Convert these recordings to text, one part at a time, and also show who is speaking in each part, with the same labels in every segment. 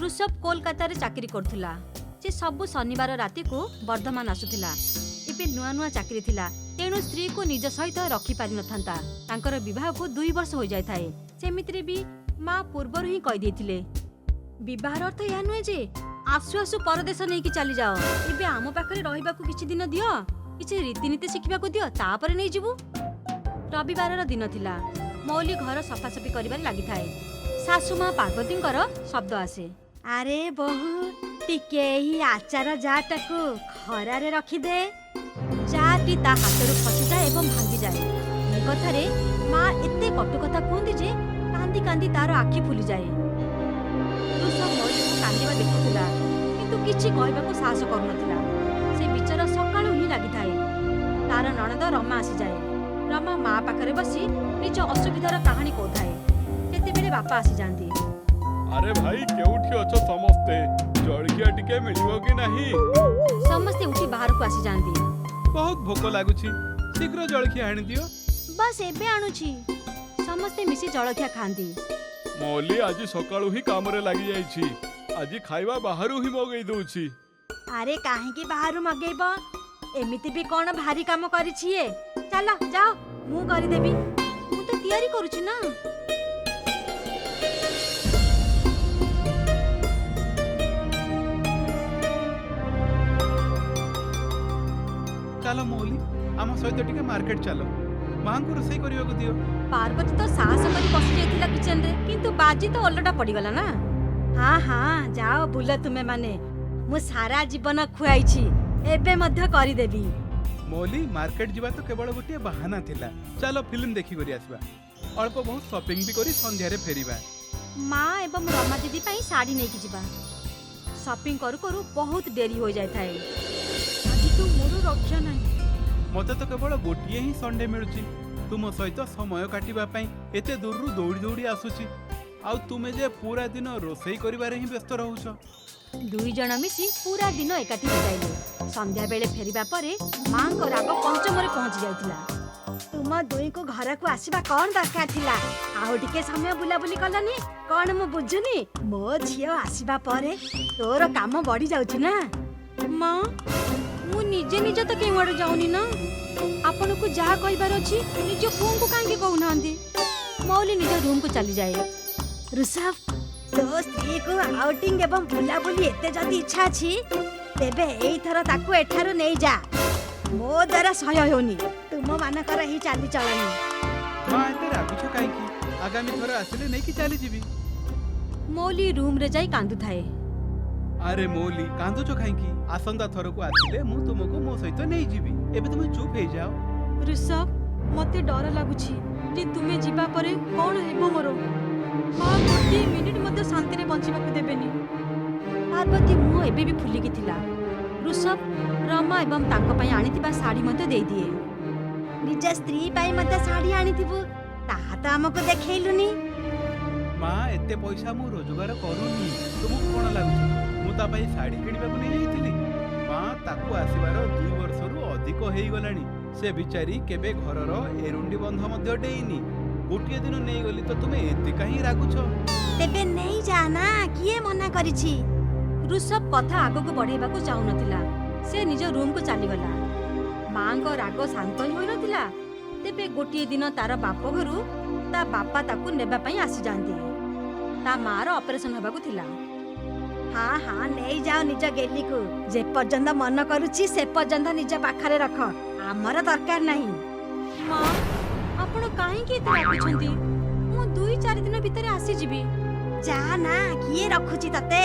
Speaker 1: ऋषभ कोलकाता चाकरी करथिला। से सब शनिवार राति को वर्धमान आसुथिला। एबे नुआ नुआ चाकरी थिला, तेणु स्त्री को निज सहित रखी पारि नथांता। तांकर विवाह को 2 वर्ष हो जाय थाए। सेमितिरे भी माँ पूर्वर ही कहि देथिले, विवाहर अर्थ या नुहे जे आसु आसु परदेश नहीं कि चली जाओ। एबे आम पाखरे रहिबा को किछि दिन दियो, किछि रीतिनीति शिखिबा को दियो, तापर नै जिवु। रविवार दिन थिला। मौली घर सफासफी करिबार लागि थाए। सासु माँ पार्वतींकर शब्द आसे, अरे बहु टिके ही आचार जाटाकू खरारे रखी दे। जाटी ता हाथरू खसी जाए एवं भांगी जाए। ए कथारे माँ एते कटु कथा कहती जे कांदी कांदी तार आखि फुली जाए। ऋषभ मौली को कांदिबा देखुथिला, किंतु किछि कहबाकू साहस करूनथिला। से बिचारा सकाळू ही लागि थाए। तार नणद रमा आसी जाए। रमा माँ पाखरे बसी निज असुविधार कहानी कहथाए। तेतेबेले बापा आसी जांती।
Speaker 2: अरे भाई केउठी अछ समस्ते, जळखिया टिके मिलिबो कि नाही?
Speaker 1: समस्ते उठी बाहर को आसी जांती।
Speaker 2: बहुत भोक लागुछि, शीघ्र जळखिया आनि दियो।
Speaker 1: बस एबे आणुछि। समस्ते मिसी जळखिया खांती।
Speaker 2: मौली आज सकाळू ही काम रे लागि जाईछि। आज खाइबा बाहरु ही मगै दउछि।
Speaker 1: अरे काहे की बाहरु मगैबो? एमिति भी कोन भारी काम करिछि ए। चलो जाओ, मु करि देबी। मु तो तयारी करूछि ना।
Speaker 3: चलो मौली, आम सहित टिके मार्केट चलो। मां को रोसई करियो को दियो।
Speaker 1: पार्वती तो साहस करी बसी जाइथिला किचन रे, किंतु बाजी तो ओलटा पड़ी गला ना। हाँ हाँ जाओ बुला तुमे माने। मु सारा जीवन खुआइछि, एबे मध्य करि देबी।
Speaker 3: मौली मार्केट जीवा तो केवल गोटे बहाना थिला। चलो फिल्म देखि करी आसबा। अल्प बहुत शॉपिंग भी करी संध्या रे फेरिबा।
Speaker 1: माँ एवं रमा दीदी पई साड़ी नेकी जिबा। शॉपिंग करू करू बहुत देरी हो जाय थाए। आज तो मोर रक्षा नाही।
Speaker 3: मते तो केवल गोटिए ही संडे मिलुची। तुम सहित समय काटिबा पई एते दूररु दौड़ी दौड़ी आसुची। आउ तुमे जे पूरा दिन रोसई करिबारे ही व्यस्त रहउछ।
Speaker 1: 2 जण मिसी पूरा दिन एकाठी बिताइले। संध्या बेले फेरिबा परे मां को राग पंचमरे पहुंची जाइतिला। तुम दुई को घर को आसीबा कोन दरकार थिला? आउ टिके समय बुलाबुली कलनी कोन मु बुझुनी? मो झियो आसीबा परे तोर काम बढ़ी जाउची ना। मां मु निजे निजे तो के वड़ जाउनी ना। आपन को जा कहिबार अछि निज फोन को काहे कहू नांदी। मौली निज रूम को चली जाए। ऋषभ तो स्त्री को आउटिंग एवं बुलाबुली एते जदी इच्छा अछि तेबे एई थर ताकू एठारो नै जा। मो द्वारा सह्य होनी। तुम मानकर ही चाली चलनी।
Speaker 3: मां एते रागुछ काहे की? आगामी थर आसिले नै कि चाली जीवी।
Speaker 1: मौली रूम रे जाई कांदु थाए।
Speaker 3: अरे मौली कांदुछ काहे की? आसंदा थर को आसिले मु तुमको मो सहित नै जीवी। एबे तुम चुप हे जाओ।
Speaker 1: ऋषभ मते डर लागुछि जे तुमे जीवा परे कोन हेबो मोरो। मां गोटे मिनिट मते शांति रे बंचिबा को देबेनी। पार्वती मुह एबे भी फुली की थिला। ऋषभ रमा एवं तांको पई आनिथिबा साड़ी मते देई दिए। निज स्त्री पई मते साड़ी आनिथिबु ताहा त हमको देखैलुनी।
Speaker 3: मां एते पैसा मु रोजगार करूनी। तुमको कोन लागुछ मु ता पई साड़ी किनिबा को नै जाईतिली? मां ताकू आसीबार 2 वर्षरु अधिक हेई गलानी। से बिचारी केबे घरर एरुंडी बंध मध्य डेइनी। गोटिए दिन नै गली तो तुमे एते काहे रागुछ?
Speaker 1: तेबे नै जाना किए मना करिछि। ऋषभ कथा आगो को बढ़ेबा को चाहू नथिला। से निज रूम को चली गला। मां को राग शांत होई नथिला। तेबे गोटिए दिन तार बाप घरु ता बापा ताकू नेबा पई आसी जांती। ता मार ऑपरेशन होबा को थिला। हाँ हाँ नै जाओ निज गेली को। जे पर्यंत मन करूछि से पर्यंत निज पाखरे रख। हमर दरकार नाही। मां आपण काहे के एते राखुछंती? मु 2-4 दिन भितरे आसी जिबी। जा ना किए रखुछि तते।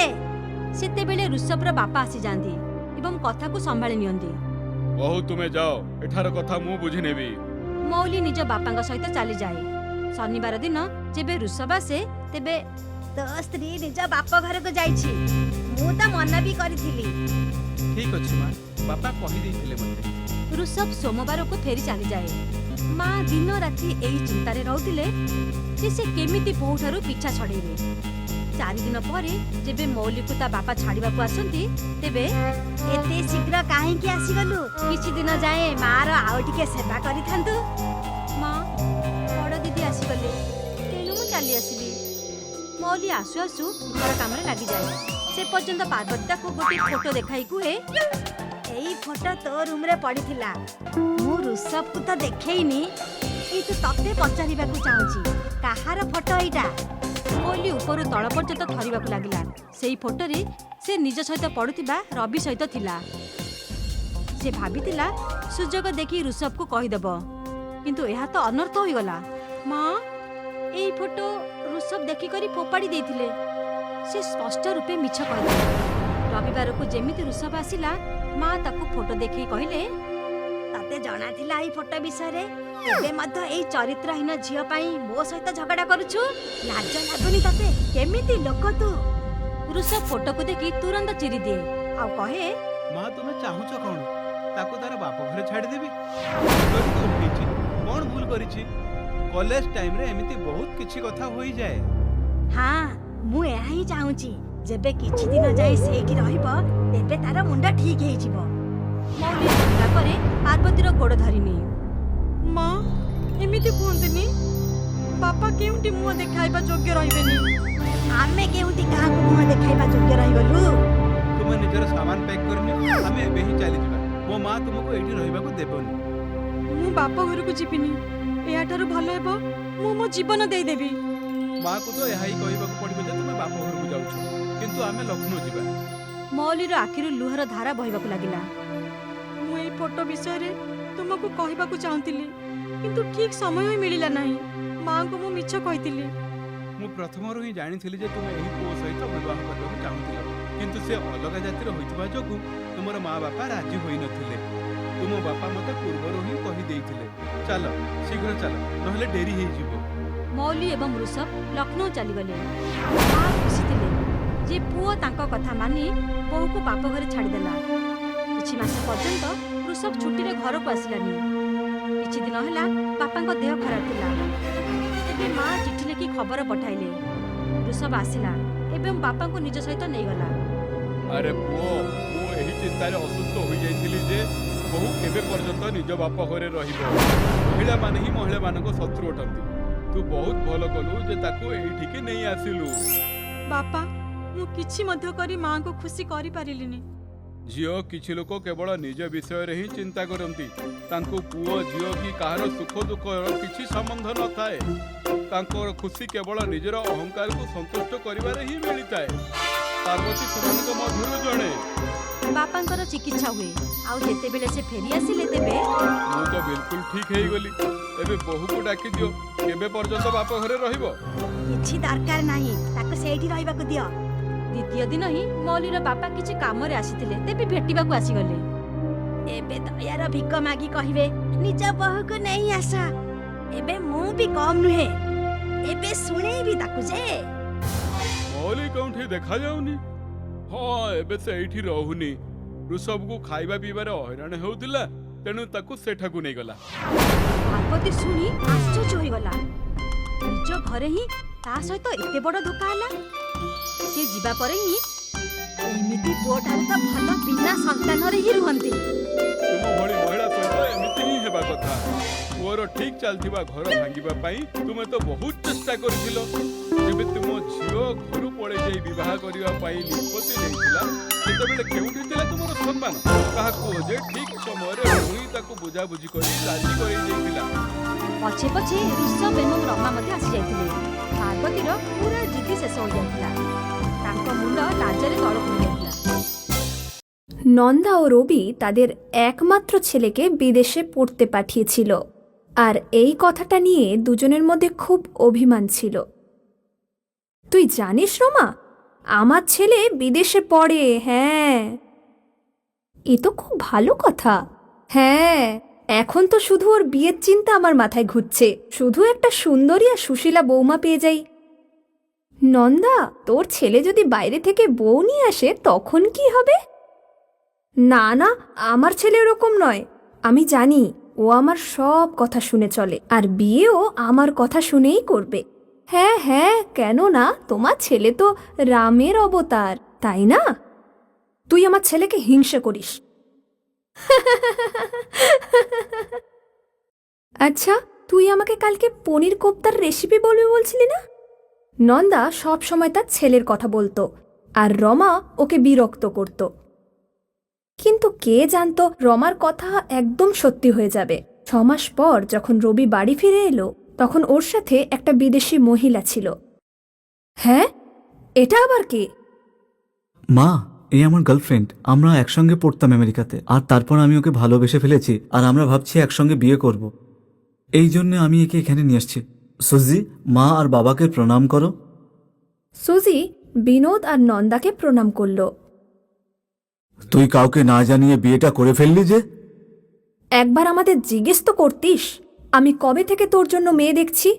Speaker 1: सेते बेले ऋषभर बापा आसी जांती एवं कथा को संभाଳି नियंती।
Speaker 2: बहु तुमे जाओ, एठार कथा मु बुझि नेबी।
Speaker 1: मौली निज बापांग सहित चली जाए। शनिवार दिन जेबे ऋषभ आसे तेबे तो स्त्री निज बाप घर को जाइछि। मु त मना भी करिथिली।
Speaker 3: ठीक अछि मां, बापा कहि दैथिले मते।
Speaker 1: ऋषभ सोमवार को फेरी चली जाए। माँ दिन राति एही चिंतारे रहउतिले जे से केमिति बहुठारु पीछा छड़ेबे। 4 दिन परे जेबे मौली को ता बापा छाड़ीबा को आसंती तेबे एते शीघ्र काहे की आसीगलु? किछि दिन जाए मार आउ टिके सेवा करिथांतु। माँ बड़ दीदी आसीगले तेणु मु चली आसीली। ମୌଲି ଆସୁ ଆସୁ ଘର କାମରେ ଲାଗିଯାଏ। ସେ ପର୍ଯ୍ୟନ୍ତ ପାର୍ବତୀ ତାକୁ ଗୋଟିଏ ଫଟୋ ଦେଖାଇ କୁହେ, ଏଇ ଫଟୋ ତୋ ରୁମରେ ପଡିଥିଲା। ମୁଁ ଋଷଭକୁ ତ ଦେଖେଇନି, କିନ୍ତୁ ତତେ ପଚାରିବାକୁ ଚାହୁଁଛି, କାହାର ଫଟୋ ଏଇଟା? ମୌଲି ଉପରୁ ତଳ ପର୍ଯ୍ୟନ୍ତ ଥରିବାକୁ ଲାଗିଲା। ସେଇ ଫଟୋରେ ସେ ନିଜ ସହିତ ପଡୁଥିବା ରବି ସହିତ ଥିଲା। ସେ ଭାବିଥିଲା ସୁଯୋଗ ଦେଖି ଋଷଭକୁ କହିଦେବ, କିନ୍ତୁ ଏହା ତ ଅନର୍ଥ ହୋଇଗଲା। ମା, ଏଇ ଫଟୋ ଋଷଭ ଦେଖିକରି ଫୋପାଡ଼ି ଦେଇଥିଲେ। ସେ ସ୍ପଷ୍ଟ ରୂପେ ମିଛ କହିଥିଲେ। ରବିବାରକୁ ଯେମିତି ଋଷଭ ଆସିଲା, ମା ତାକୁ ଫଟୋ ଦେଖେଇ କହିଲେ, ତତେ ଜଣାଥିଲା ଏଇ ଫଟୋ ବିଷୟରେ? ଏବେ ମଧ୍ୟ ଏଇ ଚରିତ୍ରହୀନ ଝିଅ ପାଇଁ ମୋ ସହିତ ଝଗଡା କରୁଛୁ? ଲାଜ ଲାଗୁନି ତତେ? କେମିତି ଲୋକ ତୁ? ଋଷଭ ଫଟୋକୁ ଦେଖି ତୁରନ୍ତ ଚିରି ଦିଏ ଆଉ କହେ,
Speaker 3: ମା ତୁମେ ଚାହୁଁଛ କଣ? ତାକୁ ତାର ବାପ ଘରେ ଛାଡ଼ିଦେବି? ଉଠେଇଛି କଣ ଭୁଲ କରିଛି? କଲେଜ ଟାଇମରେ ଏମିତି ବହୁତ କିଛି କଥା ହୋଇଯାଏ।
Speaker 1: ହଁ, ମୁଁ ଏହା ହିଁ ଚାହୁଁଛି। ଯେବେ କିଛି ଦିନ ଯାଏ ସେଇଠି ରହିବ, ତେବେ ତାର ମୁଣ୍ଡ ଠିକ ହେଇଯିବ। ମୌଲି ଶୁଣିଲା ପରେ ପାର୍ବତୀର ଗୋଡ଼ ଧରିନି। ମା, ଏମିତି କୁହନ୍ତୁନି। ବାପା କେଉଁଠି ମୁହଁ ଦେଖାଇବା ଯୋଗ୍ୟ ରହିବେନି। ଆମେ କେଉଁଠି କାହାକୁ ମୁହଁ ଦେଖାଇବା ଯୋଗ୍ୟ ରହିଗଲୁ?
Speaker 3: ତୁମେ ନିଜର ସାମାନ ପ୍ୟାକ୍ କରିନି, ଆମେ ଏବେ ହିଁ ଚାଲିଯିବା। ମୋ ମା ତୁମକୁ ଏଇଠି ରହିବାକୁ ଦେବନି।
Speaker 1: ମୁଁ ବାପ ଘରକୁ ଯିବିନି। ଏହାଠାରୁ ଭଲ ହେବ ମୁଁ ମୋ ଜୀବନ ଦେଇଦେବି।
Speaker 3: ମାକୁ ତ ଏହା ହିଁ କହିବାକୁ ପଡିବ ଯେ ତୁମେ ବାପ ଘରକୁ ଯାଉଛ, କିନ୍ତୁ ଆମେ ଲକ୍ଷ୍ନୌ ଯିବା।
Speaker 1: ମୌଲିର ଆଖିରୁ ଲୁହର ଧାରା ବହିବାକୁ ଲାଗିଲା। ମୁଁ ଏଇ ଫଟୋ ବିଷୟରେ ତୁମକୁ କହିବାକୁ ଚାହୁଁଥିଲି, କିନ୍ତୁ ଠିକ ସମୟ ହିଁ ମିଳିଲା ନାହିଁ। ମାଙ୍କୁ ମୁଁ ମିଛ କହିଥିଲି।
Speaker 3: ମୁଁ ପ୍ରଥମରୁ ହିଁ ଜାଣିଥିଲି ଯେ ତୁମେ ଏହି ପୁଅ ସହିତ ବିବାହ କରିବାକୁ ଚାହୁଁଥିଲ, କିନ୍ତୁ ସେ ଅଲଗା ଜାତିର ହୋଇଥିବା ଯୋଗୁଁ ତୁମର ମା ବାପା ରାଜି ହୋଇନଥିଲେ। ତୁମ ବାପା ମୋତେ ପୂର୍ବରୁ ହିଁ କହିଦେଇଥିଲେ। ଚାଲ ଶୀଘ୍ର ଚାଲ, ନହେଲେ ଡେରି ହେଇଯିବ।
Speaker 1: ମୌଲି ଏବଂ ଋଷଭ ଲକ୍ଷ୍ନୌ ଚାଲିଗଲେ। ମା ଖୁସି ଥିଲେ ଯେ ପୁଅ ତାଙ୍କ କଥା ମାନି ବୋହୂକୁ ବାପ ଘରେ ଛାଡ଼ିଦେଲା। କିଛି ମାସ ପର୍ଯ୍ୟନ୍ତ ଋଷଭ ଛୁଟିରେ ଘରକୁ ଆସିଲାନି। କିଛି ଦିନ ହେଲା ବାପାଙ୍କ ଦେହ ଖରାପ ଥିଲା। ତେବେ ମା ଚିଠି ଲେଖି ଖବର ପଠାଇଲେ। ଋଷଭ ଆସିଲା ଏବଂ ବାପାଙ୍କୁ ନିଜ ସହିତ ନେଇଗଲା।
Speaker 2: ଆରେ ପୁଅ, ମୁଁ ଏହି ଚିନ୍ତାରେ ଅସୁସ୍ଥ ହୋଇଯାଇଥିଲି ଯେ ବୋହୂ କେବେ ପର୍ଯ୍ୟନ୍ତ ନିଜ ବାପ ଘରେ ରହିବ। ମହିଳାମାନେ ହିଁ ମହିଳାମାନଙ୍କ ଶତ୍ରୁ ଅଟନ୍ତି। ତୁ ବହୁତ ଭଲ କଲୁ ଯେ ତାକୁ ଏଇଠିକି ନେଇ ଆସିଲୁ।
Speaker 1: ବାପା, ମୁଁ କିଛି ମଧ୍ୟ କରି ମାଙ୍କୁ ଖୁସି କରିପାରିଲିନି।
Speaker 2: ଝିଅ, କିଛି ଲୋକ କେବଳ ନିଜ ବିଷୟରେ ହିଁ ଚିନ୍ତା କରନ୍ତି। ତାଙ୍କୁ ପୁଅ ଝିଅ କି କାହାର ସୁଖ ଦୁଃଖର କିଛି ସମ୍ବନ୍ଧ ନଥାଏ। ତାଙ୍କର ଖୁସି କେବଳ ନିଜର ଅହଙ୍କାରକୁ ସନ୍ତୁଷ୍ଟ କରିବାରେ ହିଁ ମିଳିଥାଏ। ପାର୍ବତୀ ସେମାନଙ୍କ ମଧ୍ୟରୁ ଜଣେ।
Speaker 1: ବାପାଙ୍କର ଚିକିତ୍ସା ହୁଏ, ଆଉ ଯେତେବେଳେ ସେ ଫେରି ଆସିଲେ, ତେବେ
Speaker 2: ମୁଁ ତ ବିଲକୁଲ ଠିକ ହେଇଗଲି। ଏବେ ବୋହୂକୁ ଡାକି ଦିଅ। କେବେ ପର୍ଯ୍ୟନ୍ତ ବାପ ଘରେ ରହିବ?
Speaker 1: କିଛି ଦରକାର ନାହିଁ, ତାକୁ ସେଇଠି ରହିବାକୁ ଦିଅ। ଦ୍ୱିତୀୟ ଦିନ ହିଁ ମୌଲିର ବାପା କିଛି କାମରେ ଆସିଥିଲେ, ତେବେ ଭେଟିବାକୁ ଆସିଗଲେ। ଏବେ ଦୟାର ଭିକ ମାଗି କହିବେ, ନିଜ ବୋହୂକୁ ନେଇ ଆସ। ଏବେ ମୁଁ ବି କମ୍ ନୁହେଁ। ଏବେ ଶୁଣେଇବି ତାକୁ ଯେ
Speaker 2: ମୌଲି କେଉଁଠି ଦେଖାଯାଉନି। ହଁ, ଏବେ ସେ ଏଇଠି ରହୁନି। ଋଷଭକୁ ଖାଇବା ପିଇବାରେ ହଇରାଣ ହେଉଥିଲା, ତେଣୁ ତାକୁ ସେଠାକୁ ନେଇଗଲା।
Speaker 1: ପାର୍ବତୀ ଶୁଣି ଆଶ୍ଚର୍ଯ୍ୟ ହୋଇଗଲା। ନିଜ ଘରେ ହିଁ ତା ସହିତ ଏତେ ବଡ଼ ଧୋକା ହେଲା। ସେ ଯିବା ପରେ ହିଁ ଏମିତି ପୁଅଠାରୁ ତ ଭଲ ବିନା ସନ୍ତାନରେ ହିଁ ରୁହନ୍ତି।
Speaker 2: ତୁମ ଭଳି ମହିଳା ସହିତ ଏମିତି ହିଁ ହେବା କଥା। ପୁଅର ଠିକ ଚାଲିଥିବା ଘର ଭାଙ୍ଗିବା ପାଇଁ ତୁମେ ତ ବହୁତ ଚେଷ୍ଟା କରିଥିଲ। ଯେବେ ତୁମ ଝିଅ ଘରୁ ପଳେଇ ଯାଇ ବିବାହ କରିବା ପାଇଁ ନିଷ୍ପତ୍ତି ନେଇଥିଲା, ସେତେବେଳେ କେଉଁଠି ଥିଲା ତୁମର ସମ୍ମାନ? କାହାକୁ ଯେ ଠିକ ସମୟରେ ପୁଣି ତାକୁ ବୁଝାବୁଝି କରି ରାଜି କରେଇ ଦେଇଥିଲା।
Speaker 1: ପଛେ ପଛେ ଋଷଭ ଏବଂ ରମା ମଧ୍ୟ ଆସିଯାଇଥିଲେ। ପାର୍ବତୀର ପୁରା ଜିଦି ଶେଷ ହୋଇଯାଇଥିଲା। ତାଙ୍କ মুন্ড লাজরে তড়প হয়ে গেল।
Speaker 4: নন্দা ও রবি তাদের একমাত্র ছেলেকে বিদেশে পড়তে পাঠিয়েছিল, আর এই কথাটা নিয়ে দুজনের মধ্যে খুব অভিমান ছিল। তুই জানিস রমা, আমার ছেলে বিদেশে পড়ে। হ্যাঁ, এ তো খুব ভালো কথা। হ্যাঁ, এখন তো শুধু ওর বিয়ের চিন্তা আমার মাথায় ঘুরছে। শুধু একটা সুন্দরী আর সুশীলা বৌমা পেয়ে যাই। নন্দা, তোর ছেলে যদি বাইরে থেকে বউ নিয়ে আসে তখন কি হবে? না না, আমার ছেলে ওরকম নয়। আমি জানি ও আমার সব কথা শুনে চলে, আর বিয়েও আমার কথা শুনেই করবে। হ্যাঁ হ্যাঁ, কেন না, তোমার ছেলে তো রামের অবতার, তাই না? তুই আমার ছেলেকে হিংসা করিস। আচ্ছা, তুই আমাকে কালকে পনির কোপ্তার রেসিপি বলবি বলছিলি না? নন্দা সব সময় তার ছেলের কথা বলতো আর রমা ওকে বিরক্ত করত। কিন্তু কে জানতো রমার কথা একদম সত্যি হয়ে যাবে। 6 মাস পর যখন রবি বাড়ি ফিরে এলো তখন ওর সাথে একটা বিদেশি মহিলা ছিল। হ্যাঁ, এটা আবার কে?
Speaker 5: মা, এই আমার গার্লফ্রেন্ড। আমরা একসঙ্গে পড়তাম আমেরিকাতে, আর তারপর আমি ওকে ভালোবেসে ফেলেছি, আর আমরা ভাবছি একসঙ্গে বিয়ে করব। এই জন্য আমি একে এখানে নিয়ে আসছি। সুজি, মা আর বাবাকে প্রণাম করো।
Speaker 4: সুজি বিনোদ আর নন্দাকে প্রণাম করল।
Speaker 5: তুই কাউকে না জানিয়ে বিয়েটা করে ফেললি যে?
Speaker 4: একবার আমাদের জিজ্ঞেস তো করতিস। আমি কবে থেকে তোর জন্য মেয়ে দেখছি?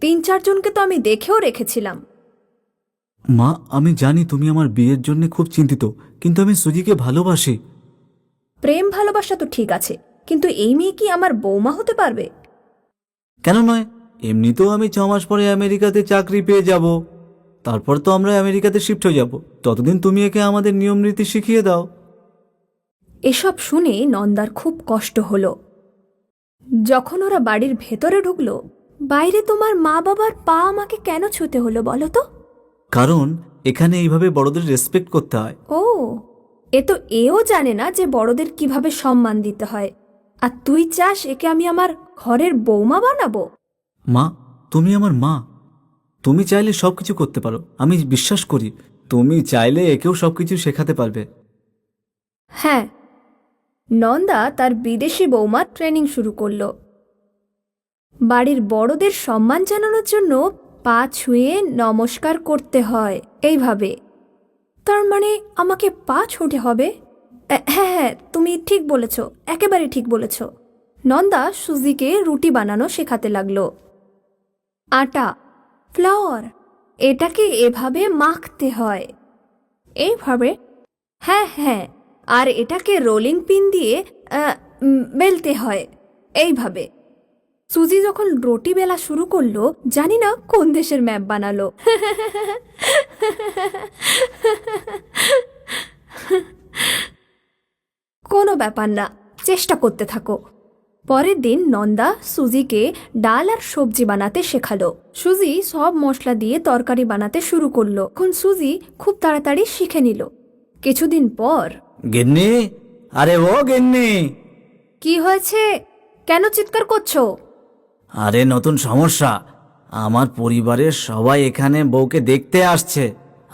Speaker 4: 3-4 জনকে তো আমি দেখেও রেখেছিলাম।
Speaker 5: মা, আমি জানি তুমি আমার বিয়ের জন্য খুব চিন্তিত, কিন্তু আমি সুজিকে ভালোবাসি।
Speaker 4: প্রেম ভালোবাসা তো ঠিক আছে, কিন্তু এই মেয়ে কি আমার বৌমা হতে পারবে?
Speaker 5: কেন নয়? এমনিতেও আমি 6 মাস পরে আমেরিকাতে চাকরি পেয়ে যাব। তারপর তো আমরা আমেরিকাতে শিফট হয়ে যাব। ততদিন তুমি একে আমাদের নিয়ম রীতি শিখিয়ে দাও।
Speaker 4: এসব শুনে নন্দার খুব কষ্ট হলো। যখন ওরা বাড়ির ভেতরে ঢুকলো, বাইরে তোমার মা বাবার পা আমাকে কেন ছুতে হলো বলো তো?
Speaker 5: কারণ এখানে এইভাবে বড়দের রেসপেক্ট করতে হয়।
Speaker 4: ও, এও জানে না যে বড়দের কিভাবে সম্মান দিতে হয়। আর তুই চাস একে আমি আমার ঘরের বৌমা বানাবো?
Speaker 5: মা, তুমি আমার মা। তুমি চাইলে সবকিছু করতে পারো। আমি বিশ্বাস করি তুমি চাইলে একেও সবকিছু শেখাতে পারবে।
Speaker 4: হ্যাঁ, নন্দা তার বিদেশি বৌমার ট্রেনিং শুরু করলো। বাড়ির বড়দের সম্মান জানানোর জন্য পা ছুঁয়ে নমস্কার করতে হয় এইভাবে। তার মানে আমাকে পা ছুঁতে হবে? হ্যাঁ হ্যাঁ, তুমি ঠিক বলেছ, একেবারে ঠিক বলেছ। নন্দা সুজিকে রুটি বানানো শেখাতে লাগলো। আটা, ফ্লাওয়ার, এটাকে এভাবে মাখতে হয়, এইভাবে। হ্যাঁ হ্যাঁ, আর এটাকে রোলিং পিন দিয়ে বেলতে হয়, এইভাবে। সুজি যখন রুটি বেলা শুরু করলো, জানি না কোন দেশের ম্যাপ বানালো। কোনো ব্যাপার না, চেষ্টা করতে থাকো। পরের দিন নন্দা সুজিকে ডাল আর সবজি বানাতে শেখালো। সুজি সব মশলা দিয়ে তরকারি বানাতে শুরু করলো। এখন সুজি খুব তাড়াতাড়ি শিখে নিল। কিছুদিন পর,
Speaker 5: গিন্নি, আরে ও গিন্নি।
Speaker 4: কি হয়েছে? কেন চিৎকার করছো?
Speaker 5: আরে নতুন সমস্যা। আমার পরিবারের সবাই এখানে বউকে দেখতে আসছে,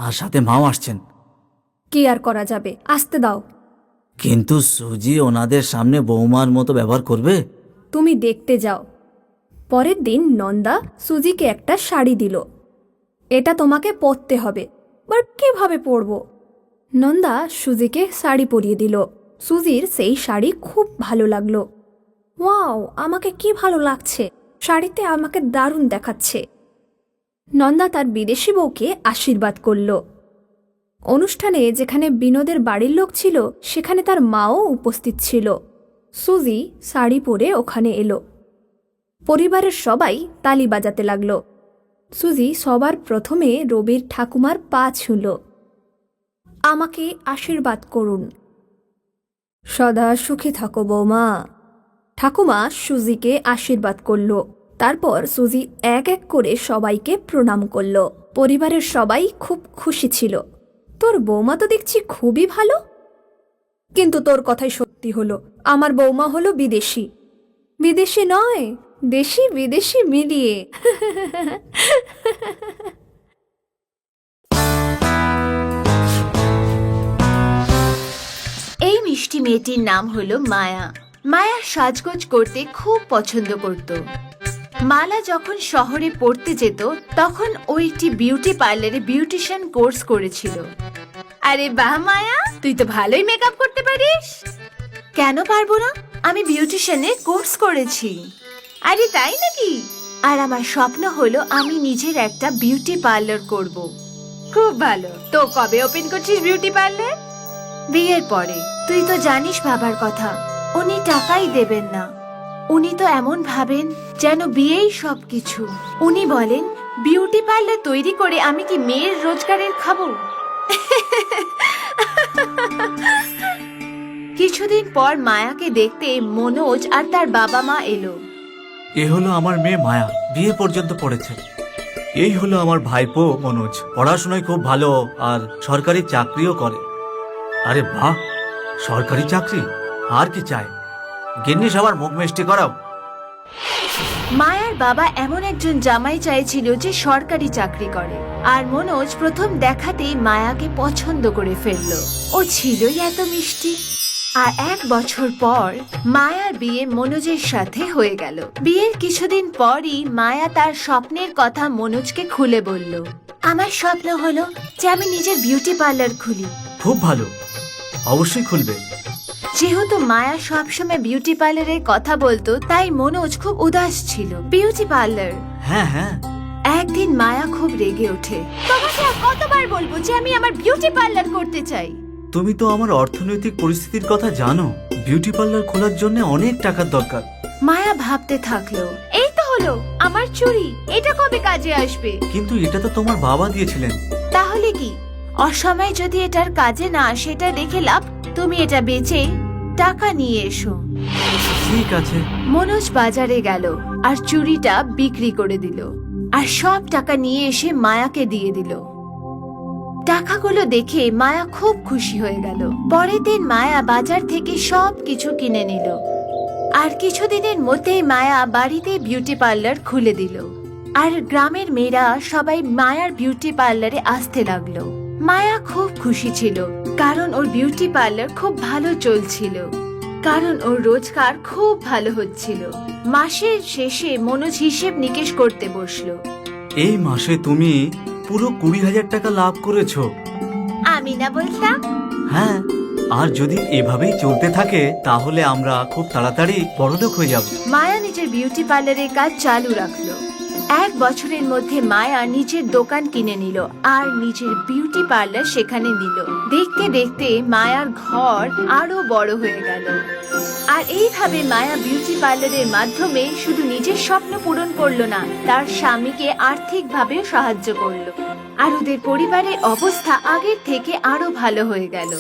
Speaker 5: আর সাথে মাও আসছেন।
Speaker 4: কি আর করা যাবে, আসতে দাও।
Speaker 5: কিন্তু সুজি ওনাদের সামনে বৌমার মতো ব্যবহার করবে?
Speaker 4: তুমি দেখতে যাও। পরের দিন নন্দা সুজিকে একটা শাড়ি দিল। এটা তোমাকে পরতে হবে। বাট কিভাবে পরব? নন্দা সুজিকে শাড়ি পরিয়ে দিল। সুজির সেই শাড়ি খুব ভালো লাগলো। ওয়াও, আমাকে কি ভালো লাগছে, শাড়িতে আমাকে দারুণ দেখাচ্ছে। নন্দা তার বিদেশি বউকে আশীর্বাদ করল। অনুষ্ঠানে যেখানে বিনোদের বাড়ির লোক ছিল, সেখানে তার মাও উপস্থিত ছিল। সুজি শাড়ি পরে ওখানে এলো। পরিবারের সবাই তালি বাজাতে লাগলো। সুজি সবার প্রথমে রবির ঠাকুমার পা ছুঁল। আমাকে আশীর্বাদ করুন। সদা সুখে থাকো বৌমা। ঠাকুমা সুজিকে আশীর্বাদ করল। তারপর সুজি এক এক করে সবাইকে প্রণাম করল। পরিবারের সবাই খুব খুশি ছিল। তোর বৌমা তো দেখছি খুবই ভালো। কিন্তু তোর কথাই সত্যি হলো, আমার বৌমা হলো বিদেশি। বিদেশি নয়, দেশি বিদেশি মিলিয়ে।
Speaker 6: এই মিষ্টি মেয়েটির নাম হলো মায়া। মায়া সাজগোজ করতে খুব পছন্দ করত। মালা যখন শহরে পড়তে যেত, তখন ও একটি বিউটি পার্লারে বিউটিশিয়ান কোর্স করেছিল। আরে বাহ মায়া, তুই তো ভালোই মেকআপ করতে পারিস। কেন পারবো না, আমি বিউটিশিয়ানের কোর্স করেছি। আরে তাই নাকি? আর আমার স্বপ্ন হলো আমি নিজের একটা বিউটি পার্লার করব। খুব ভালো। তো কবে ওপেন করছিস বিউটি পার্লার? বিয়ের পরে। তুই তো জানিস বাবার কথা, উনি টাকাই দেবেন না। উনি তো এমন ভাবেন যেন বিয়েই সবকিছু। উনি বলেন বিউটি পার্লার তৈরি করে আমি কি মেয়ের রোজগারের খাবো? কিছুদিন পর মায়াকে দেখতে মনোজ আর তার বাবা মা এলো।
Speaker 5: এ হলো আমার মেয়ে মায়া, বিয়ে পর্যন্ত পড়েছে। এই হলো আমার ভাইপো মনোজ, পড়াশোনায় খুব ভালো আর সরকারি চাকরিও করে। আরে বাহ, সরকারি চাকরি আর কি চায়? গিন্নি সবার মুখ মিষ্টি করাও।
Speaker 6: মায়ার বাবা এমন একজন জামাই চাইছিল যে সরকারি চাকরি করে, আর মনোজ প্রথম দেখাতেই মায়াকে পছন্দ করে ফেলল। ও ছিলই এত মিষ্টি। আর 1 বছর পর মায়ার বিয়ে মনোজের সাথে হয়ে গেল। বিয়ের কিছুদিন পরই মায়া তার স্বপ্নের কথা মনোজকে খুলে বলল। আমার স্বপ্ন হলো যে আমি নিজের বিউটি পার্লার খুলি।
Speaker 5: খুব ভালো, অবশ্যই খুলবে।
Speaker 6: যেহেতু মায়া সবসময় বিউটি পার্লারের কথা বলতো, তাই মনোজ খুব উদাস ছিল। Beauty parlour?
Speaker 5: হ্যাঁ হ্যাঁ।
Speaker 6: একদিন মায়া খুব রেগে ওঠে। তোমাকে আর কতবার বলবো যে আমি আমার বিউটি পার্লার করতে চাই?
Speaker 5: তুমি তো আমার অর্থনৈতিক পরিস্থিতির কথা জানো। বিউটি পার্লার খোলার জন্য অনেক টাকার দরকার।
Speaker 6: মায়া ভাবতে থাকলো, এই তো হলো আমার চুড়ি, এটা কবে কাজে আসবে?
Speaker 5: কিন্তু এটা তো তোমার বাবা দিয়েছিলেন।
Speaker 6: তাহলে কি অসময়ে যদি এটার কাজে না আসে, এটা রেখে লাভ? তুমি এটা বেচে টাকা নিয়ে এসো।
Speaker 5: ঠিক আছে।
Speaker 6: মনোজ বাজারে গেল আর চুড়িটা বিক্রি করে দিল, আর সব টাকা নিয়ে এসে মায়াকে দিয়ে দিল। টাকাগুলো দেখে মায়া খুব খুশি হয়ে গেল। পরের দিন মায়া বাজার থেকে সব কিছু কিনে নিল, আর কিছুদিনের মধ্যেই মায়া বাড়িতে বিউটি পার্লার খুলে দিল। আর গ্রামের মেয়েরা সবাই মায়ার বিউটি পার্লারে আসতে লাগলো। মায়া খুব খুশি ছিল, কারণ ওর বিউটি পার্লার খুব ভালো চলছিল, কারণ ওর রোজগার খুব ভালো হচ্ছিল। মাসের শেষে মনোজ হিসেব নিকেশ করতে বসলো।
Speaker 5: এই মাসে তুমি পুরো 20,000 টাকা লাভ করেছো।
Speaker 6: আমি না বলতাম?
Speaker 5: হ্যাঁ, আর যদি এভাবেই চলতে থাকে তাহলে আমরা খুব তাড়াতাড়ি বড়লোক হয়ে যাব।
Speaker 6: মায়া নিজের বিউটি পার্লারের কাজ চালু রাখলো। 1 বছরের মধ্যে মায়া নিজের দোকান কিনে নিল আর নিজের বিউটি পার্লার সেখানে নিল। দেখতে দেখতে মায়ার ঘর আরো বড় হয়ে গেল। আর এইভাবে মায়া বিউটি পার্লারের মাধ্যমে শুধু নিজের স্বপ্ন পূরণ করলো না, তার স্বামীকে আর্থিকভাবেও সাহায্য করলো। আর ওদের পরিবারের অবস্থা আগের থেকে আরো ভালো হয়ে গেল।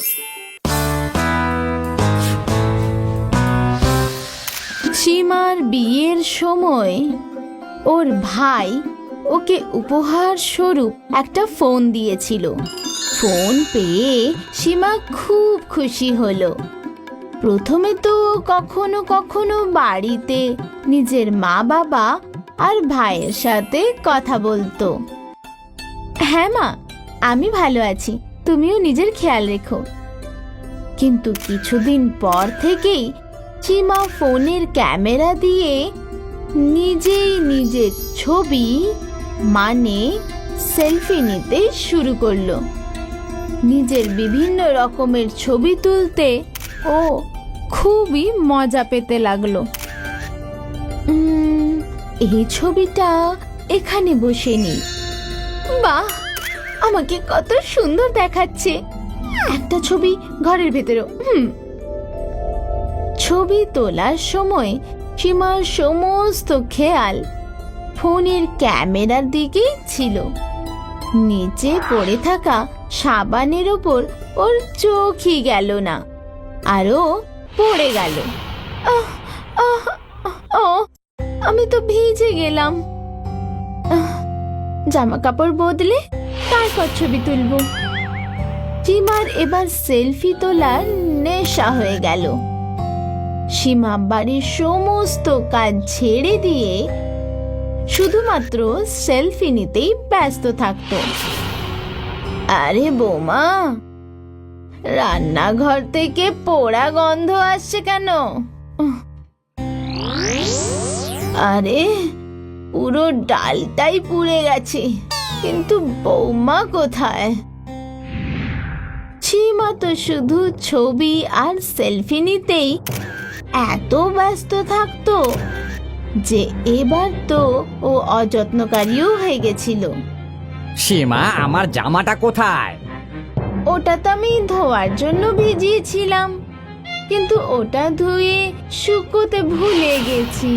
Speaker 7: সীমার বিয়ের সময় ওর ভাই ওকে উপহার স্বরূপ একটা ফোন দিয়েছিল। ফোন পেয়ে সীমা খুব খুশি হলো। প্রথমে তো কখনো কখনো বাড়িতে নিজের মা বাবা আর ভাইয়ের সাথে কথা বলতো। হ্যাঁ মা, আমি ভালো আছি, তুমিও নিজের খেয়াল রেখো। কিন্তু কিছুদিন পর থেকেই সীমা ফোনের ক্যামেরা দিয়ে নিজেই নিজের ছবি মানে সেলফি নিতে শুরু করলো। নিজের বিভিন্ন রকমের ছবি তুলতে ও খুবই মজা পেতে লাগলো। এই ছবিটা এখানে বসে নি, বাহ আমাকে কত সুন্দর দেখাচ্ছে। একটা ছবি ঘরের ভেতরেও। ছবি তোলার সময় সীমার সমস্ত খেয়াল ফোনের ক্যামেরার দিকেই ছিল। নিচে পড়ে থাকা সাবানের ওপর ওর চোখই গেল না, আরও পড়ে গেল। আমি তো ভিজে গেলাম। জামা কাপড় বদলে তারপর ছবি তুলব। সীমার এবার সেলফি তোলার নেশা হয়ে গেল। সীমা বাড়ির সমস্ত কাজ ছেড়ে দিয়ে শুধুমাত্র সেলফি নিতেই ব্যস্ত থাকত। আরে বৌমা, রান্নাঘর থেকে পোড়া গন্ধ আসছে কেন? আরে পুরো ডালটাই পুড়ে গেছে, কিন্তু বৌমা কোথায়? সীমা তো শুধু ছবি আর সেলফি নিতেই এত ব্যস্ত থাকতো যে এবার তো ও অযত্নকারীও হয়ে গেছিল।
Speaker 8: সীমা, আমার জামাটা কোথায়?
Speaker 7: ওটা তো আমি ধোয়ার জন্য ভিজিয়েছিলাম, কিন্তু ওটা ধুয়ে শুকোতে ভুলে গেছি।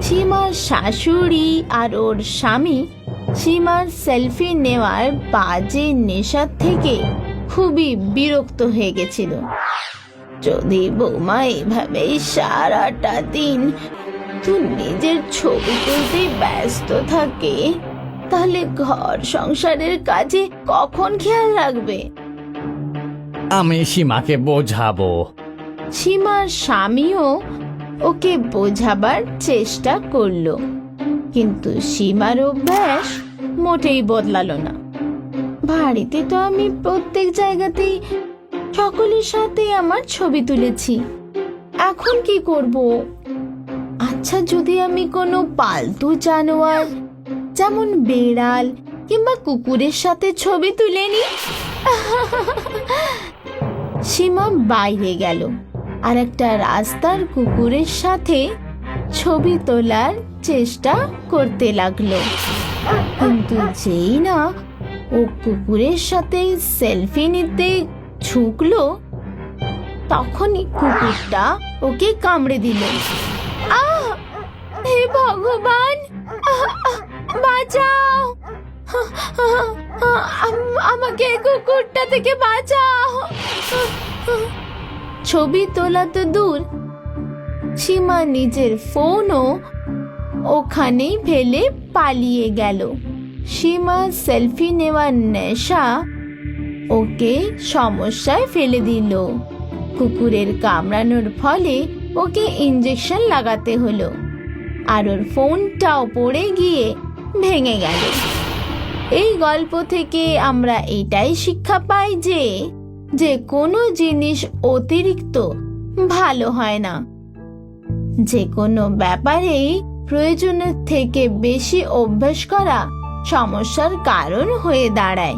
Speaker 7: সীমার শাশুড়ি আর ওর স্বামী সীমার সেলফি নেওয়ার বাজে নেশার থেকে খুবই বিরক্ত হয়ে গেছিল। যদি বৌমা এভাবেই সারাটা দিন শুধু নিজের ছবি তুলতেই ব্যস্ত থাকে, তাহলে ঘর সংসারের কাজে কখন খেয়াল রাখবে?
Speaker 8: আমি সীমাকে বোঝাবো।
Speaker 7: সীমার স্বামীও ওকে বোঝাবার চেষ্টা করলো, কিন্তু সীমার অভ্যাস মোটেই বদলালো না। বাড়িতে তো আমি প্রত্যেক জায়গাতেই সকলের সাথে আমার ছবি তুলেছি, এখন কি করব? আচ্ছা, যদি আমি কোনো পালতু জানোয়ার যেমন বেড়াল কিংবা কুকুরের সাথে ছবি তুলে নি? সীমা বাইরে গেল আর একটা রাস্তার কুকুরের সাথে ছবি তোলার চেষ্টা করতে লাগলো, কিন্তু যেই না ও কুকুরের সাথে সেলফি নিতে ঝুঁকলো, তখনই কুকুরটা ওকে কামড়ে দিল। আহ! হে ভগবান, বাঁচাও! আমাকে কুকুরটা থেকে বাঁচাও! ছবি তোলা তো দূর, সীমা নিজের ফোনও ওখানেই ফেলে পালিয়ে গেল। সীমা সেলফি নেওয়ার নেশা ওকে সমস্যায় ফেলে দিল। কুকুরের কামড়ানোর ফলে ওকে ইঞ্জেকশন লাগাতে হলো, আর ওর ফোনটাও পড়ে গিয়ে ভেঙে গেল। এই গল্প থেকে আমরা এটাই শিক্ষা পাই যে কোনো জিনিস অতিরিক্ত ভালো হয় না। যে কোনো ব্যাপারেই প্রয়োজনের থেকে বেশি অভ্যাস করা সমস্যার কারণ হয়ে দাঁড়ায়।